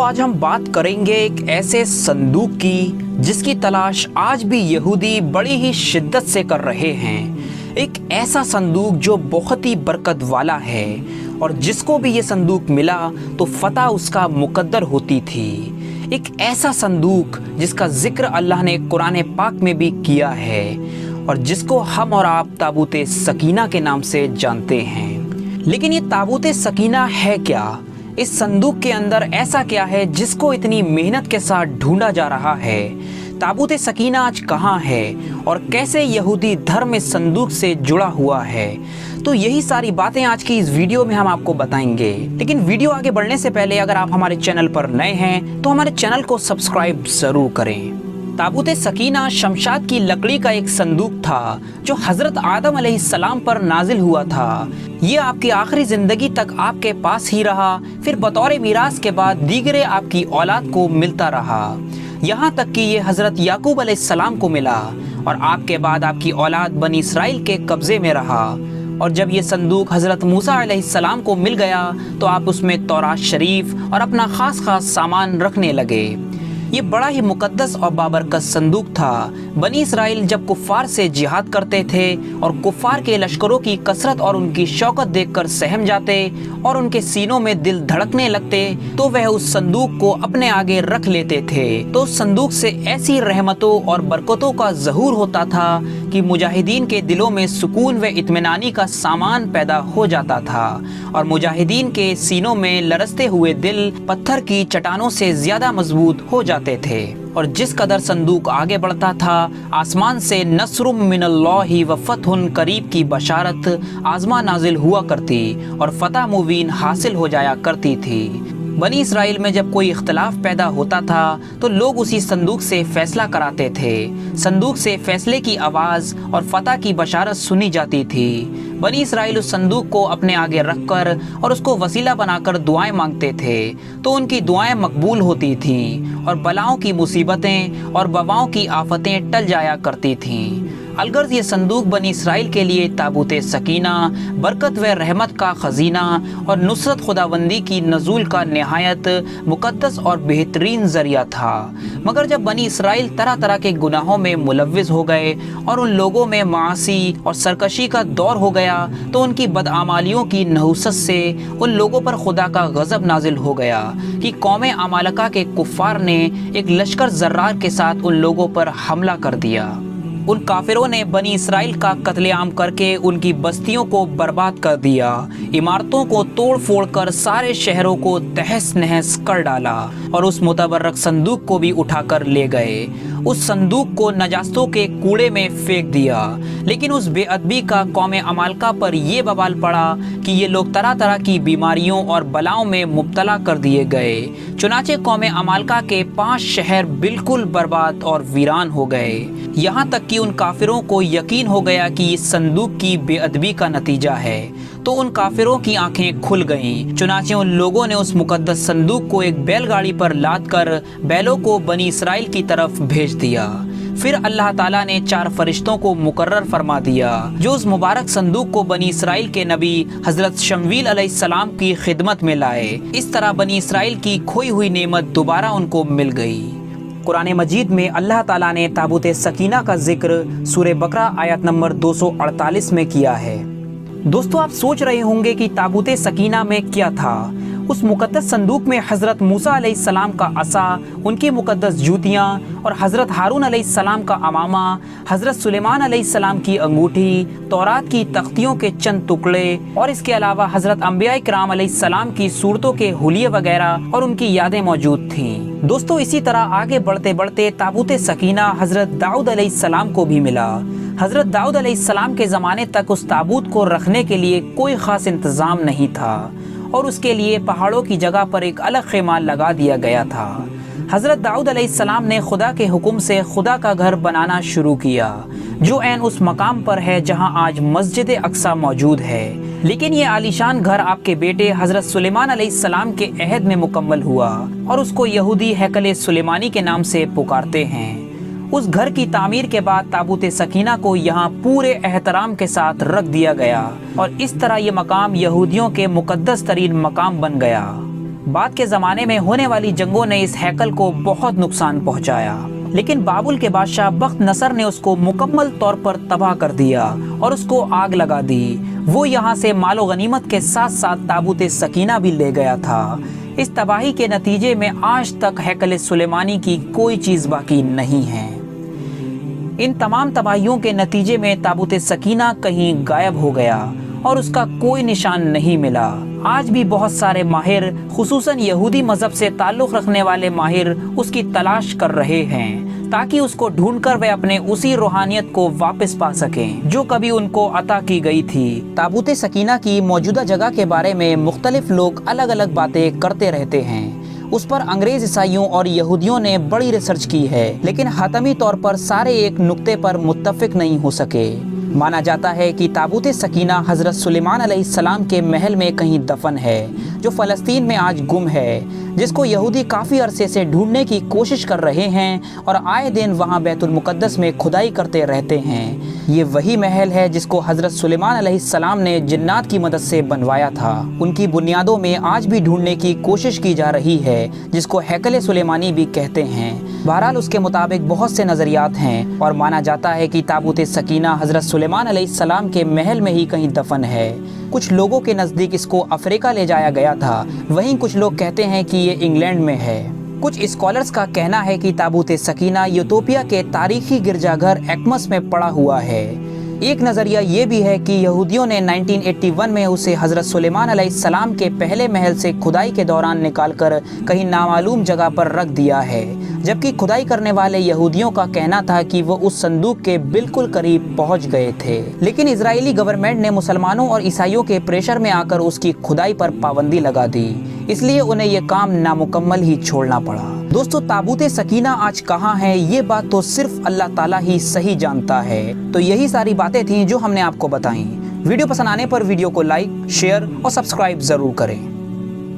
दोस्तों आज हम बात करेंगे एक ऐसे संदूक की जिसकी तलाश आज भी यहूदी बड़ी ही शिद्दत से कर रहे हैं। एक ऐसा संदूक जो बहुत ही बरकत वाला है और जिसको भी ये संदूक मिला तो फतह उसका मुकद्दर होती थी। एक ऐसा संदूक जिसका जिक्र अल्लाह ने कुरान पाक में भी किया है और जिसको हम और आप ताबूत सकीना के नाम से जानते हैं। लेकिन ये ताबूत सकीना है क्या? इस संदूक के अंदर ऐसा क्या है जिसको इतनी मेहनत के साथ ढूंढा जा रहा है? ताबूत सकीना आज कहाँ है और कैसे यहूदी धर्म इस संदूक से जुड़ा हुआ है? तो यही सारी बातें आज की इस वीडियो में हम आपको बताएंगे। लेकिन वीडियो आगे बढ़ने से पहले अगर आप हमारे चैनल पर नए हैं तो हमारे चैनल को सब्सक्राइब जरूर करें। ताबूत सकीना शमशाद की लकड़ी का एक संदूक था जो हजरत आदम अलैहिस्सलाम पर नाजिल हुआ था। ये आपकी आखिरी जिंदगी तक आपके पास ही रहा, फिर बतौर मीरास के बाद दीगरे आपकी औलाद को मिलता रहा, यहाँ तक कि ये हजरत याकूब अलैहिस्सलाम को मिला और आपके बाद आपकी औलाद बनी इसराइल के कब्जे में रहा। और जब ये संदूक हजरत मूसा अलैहिस्सलाम को मिल गया तो आप उसमें तौरात शरीफ और अपना खास सामान रखने लगे। ये बड़ा ही मुकद्दस और बाबरकत संदूक था। बनी इसराइल जब कुफ्फार से जिहाद करते थे और कुफ्फार के लश्करों की कसरत और उनकी शौकत देखकर सहम जाते और उनके सीनों में दिल धड़कने लगते तो वह उस संदूक को अपने आगे रख लेते थे। तो उस संदूक से ऐसी रहमतों और बरकतों का ज़हूर होता था कि मुजाहिदीन के दिलों में सुकून व इत्मीनानी का सामान पैदा हो जाता था और मुजाहिदीन के सीनों में लरसते हुए दिल पत्थर की चट्टानों से ज्यादा मजबूत हो जाते थे। और जिस कदर संदूक आगे बढ़ता था आसमान से नस्रुम मिनल्लाहि व फतहुन करीब की बशारत आज़मा नाजिल हुआ करती और फतह मुबीन हासिल हो जाया करती थी। बनी इसराइल में जब कोई इख्तलाफ पैदा होता था तो लोग उसी संदूक से फैसला कराते थे। संदूक से फैसले की आवाज़ और फतह की बशारत सुनी जाती थी। बनी इसराइल उस संदूक को अपने आगे रखकर और उसको वसीला बनाकर दुआएं मांगते थे तो उनकी दुआएं मकबूल होती थीं और बलाओं की मुसीबतें और वबाओं की आफतें टल जाया करती थीं। अलगर्ज ये संदूक बनी इसराइल के लिए ताबूत सकीना, बरकत व रहमत का खजीना और नुसरत खुदाबंदी की नज़ूल का नहायत मुकद्दस और बेहतरीन ज़रिया था। मगर जब बनी इसराइल तरह तरह के गुनाहों में मुलव्विस हो गए और उन लोगों में मासी और सरकशी का दौर हो गया तो उनकी बदआमालियों की नहुसत से उन लोगों पर खुदा का गज़ब नाजिल हो गया कि कौम अमालका के कुफ्फार ने एक लश्कर जर्रार के साथ उन लोगों पर हमला कर दिया। उन काफिरों ने बनी इसराइल का कत्लेआम करके उनकी बस्तियों को बर्बाद कर दिया, इमारतों को तोड़ फोड़ कर सारे शहरों को तहस नहस कर डाला और उस मुतबर्रक संदूक को भी उठाकर ले गए। उस संदूक को नजास्तों के कूड़े में फेंक दिया। लेकिन उस बेअदबी का कौम अमालका पर ये बवाल पड़ा कि ये लोग तरह तरह की बीमारियों और बलाओं में मुब्तला कर दिए गए। चुनाचे कौम अमालका के 5 शहर बिल्कुल बर्बाद और वीरान हो गए। यहाँ तक कि उन काफिरों को यकीन हो गया कि इस संदूक की बेअदबी का नतीजा है। तो उन काफिरों की आंखें खुल गईं। चुनाचे उन लोगों ने उस मुकद्दस संदूक को एक बैलगाड़ी पर लाद कर बैलों को बनी इसराइल की तरफ भेज दिया। फिर अल्लाह ताला ने 4 फरिश्तों को मुकर्रर फरमा दिया जो उस मुबारक संदूक को बनी इसराइल के नबी हजरत शमवील अलैहिस्सलाम की खिदमत में लाए। इस तरह बनी इसराइल की खोई हुई नेमत दोबारा उनको मिल गई। कुरान मजीद में अल्लाह ताला ने ताबूत सकीना का जिक्र सूरह बकरा आयत नंबर 248 में किया है। दोस्तों आप सोच रहे होंगे कि ताबूत सकीना में क्या था। उस मुकद्दस संदूक में हज़रत मूसा अलैहिस्सलाम का असा, उनकी मुकद्दस जूतियाँ और हज़रत हारून अलैहिस्सलाम का अमामा, हज़रत सुलेमान अलैहिस्सलाम की अंगूठी, तौरात की तख्तियों के चंद टुकड़े और इसके अलावा हज़रत अंबिया किराम अलैहिस्सलाम की सूरतों के हुलिये वगैरह और उनकी यादें मौजूद थीं। दोस्तों इसी तरह आगे बढ़ते बढ़ते ताबूत सकीना हज़रत दाऊद अलैहिस्सलाम को भी मिला। हज़रत दाऊद अलैहिस्सलाम के ज़माने तक उस ताबूत को रखने के लिए कोई ख़ास इंतज़ाम नहीं था और उसके लिए पहाड़ों की जगह पर एक अलग खेमा लगा दिया गया था। हज़रत दाऊद अलैहिस्सलाम ने खुदा के हुक्म से खुदा का घर बनाना शुरू किया जो ऐन उस मकाम पर है जहां आज मस्जिद अक्सा मौजूद है। लेकिन ये आलीशान घर आपके बेटे हज़रत सुलेमान अलैहिस्सलाम के अहद में मुकम्मल हुआ और उसको यहूदी हैकल सुलेमानी के नाम से पुकारते हैं। उस घर की तामीर के बाद ताबूत सकीना को यहाँ पूरे एहतराम के साथ रख दिया गया और इस तरह ये मकाम यहूदियों के मुकद्दस तरीन मकाम बन गया। بعد کے زمانے میں ہونے والی جنگوں نے اس ہیکل کو بہت نقصان پہنچایا، لیکن بابل کے بادشاہ بخت نصر نے اس کو مکمل طور پر تباہ کر دیا اور اس کو آگ لگا دی۔ وہ یہاں سے مال و غنیمت کے ساتھ ساتھ تابوت سکینہ بھی لے گیا تھا۔ اس تباہی کے نتیجے میں آج تک ہیکل سلیمانی کی کوئی چیز باقی نہیں ہے۔ ان تمام تباہیوں کے نتیجے میں تابوت سکینہ کہیں غائب ہو گیا اور اس کا کوئی نشان نہیں ملا۔ آج بھی بہت سارے ماہر، خصوصاً یہودی مذہب سے تعلق رکھنے والے ماہر، اس کی تلاش کر رہے ہیں تاکہ اس کو ڈھونڈ کر وہ اپنے اسی روحانیت کو واپس پا سکیں جو کبھی ان کو عطا کی گئی تھی۔ تابوت سکینہ کی موجودہ جگہ کے بارے میں مختلف لوگ الگ الگ باتیں کرتے رہتے ہیں۔ اس پر انگریز، عیسائیوں اور یہودیوں نے بڑی ریسرچ کی ہے، لیکن حتمی طور پر سارے ایک نقطے پر متفق نہیں ہو سکے۔ مانا جاتا ہے کہ تابوت سکینہ حضرت سلیمان علیہ السلام کے محل میں کہیں دفن ہے، جو فلسطین میں آج گم ہے، جس کو یہودی کافی عرصے سے ڈھونڈنے کی کوشش کر رہے ہیں اور آئے دن وہاں بیت المقدس میں کھدائی کرتے رہتے ہیں۔ یہ وہی محل ہے جس کو حضرت سلیمان علیہ السلام نے جنات کی مدد سے بنوایا تھا۔ ان کی بنیادوں میں آج بھی ڈھونڈنے کی کوشش کی جا رہی ہے، جس کو ہیکل سلیمانی بھی کہتے ہیں۔ بہرحال اس کے مطابق بہت سے نظریات ہیں اور مانا جاتا ہے کہ تابوت سکینہ حضرت سلیمان علیہ السلام کے محل میں ہی کہیں دفن ہے۔ کچھ لوگوں کے نزدیک اس کو افریقہ لے جایا گیا تھا، وہیں کچھ لوگ کہتے ہیں کہ یہ انگلینڈ میں ہے۔ کچھ اسکالرز کا کہنا ہے کہ تابوت سکینہ یوتوپیا کے تاریخی گرجا گھر ایکمس میں پڑا ہوا ہے۔ ایک نظریہ یہ بھی ہے کہ یہودیوں نے 1981 میں اسے حضرت سلیمان علیہ السلام کے پہلے محل سے کھدائی کے دوران نکال کر کہیں نامعلوم جگہ پر رکھ دیا ہے، جبکہ کھدائی کرنے والے یہودیوں کا کہنا تھا کہ وہ اس صندوق کے بالکل قریب پہنچ گئے تھے، لیکن اسرائیلی گورنمنٹ نے مسلمانوں اور عیسائیوں کے پریشر میں آ کر اس کی کھدائی پر پابندی لگا دی، اس لیے انہیں یہ کام نامکمل ہی چھوڑنا پڑا۔ دوستو، تابوت سکینہ آج کہاں ہے یہ بات تو صرف اللہ تعالیٰ ہی صحیح جانتا ہے۔ تو یہی ساری باتیں تھیں جو ہم نے آپ کو بتائیں۔ ویڈیو پسند آنے پر ویڈیو کو لائک، شیئر اور سبسکرائب ضرور کریں۔